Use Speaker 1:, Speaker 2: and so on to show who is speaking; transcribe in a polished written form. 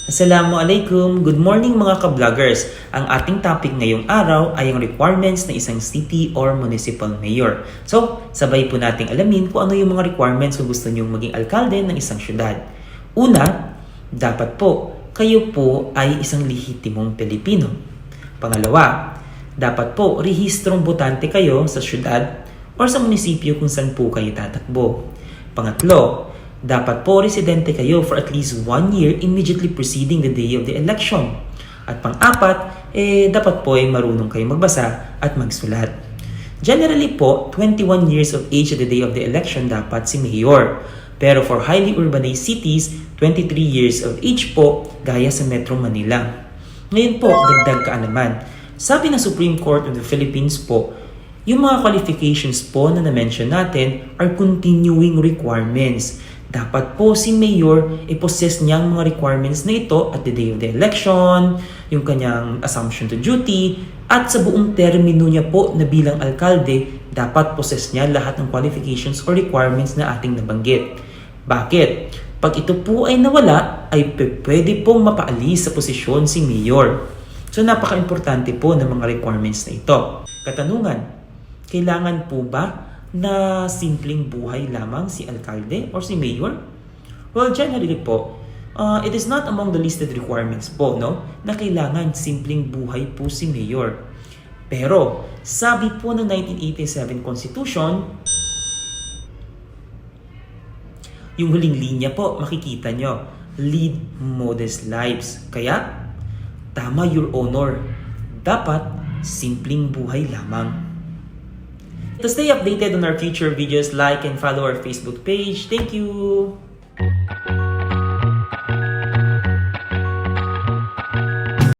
Speaker 1: Assalamualaikum! Good morning mga ka-vloggers! Ang ating topic ngayong araw ay ang requirements ng isang city or municipal mayor. So, sabay po nating alamin kung ano yung mga requirements kung gusto nyong maging alkalde ng isang syudad. Una, dapat po, kayo po ay isang lehitimong Pilipino. Pangalawa, dapat po rehistrong botante kayo sa syudad or sa munisipyo kung saan po kayo tatakbo. Pangatlo, dapat po residente kayo for at least 1 year immediately preceding the day of the election. At pang-apat, dapat po ay marunong kayo magbasa at magsulat. Generally po, 21 years of age at the day of the election dapat si mayor. Pero for highly urbanized cities, 23 years of age po gaya sa Metro Manila. Ngayon po, dagdag kaalaman. Sabi ng Supreme Court of the Philippines po, yung mga qualifications po na na-mention natin are continuing requirements. Dapat po si mayor i-possess niya ang mga requirements na ito at the day of the election, yung kanyang assumption to duty, at sa buong termino niya po na bilang alkalde, dapat possess niya lahat ng qualifications or requirements na ating nabanggit. Bakit? Pag ito po ay nawala, ay pwede pong mapaalis sa posisyon si mayor. So napaka-importante po ng mga requirements na ito. Katanungan, kailangan po ba na simpleng buhay lamang si alkalde or si mayor? Well, generally po, it is not among the listed requirements po, no? Na kailangan simpleng buhay po si mayor. Pero, sabi po ng 1987 Constitution, yung huling linya po, makikita nyo, lead modest lives. Kaya, tama your honor, dapat simpleng buhay lamang. To stay updated on our future videos, like and follow our Facebook page. Thank you!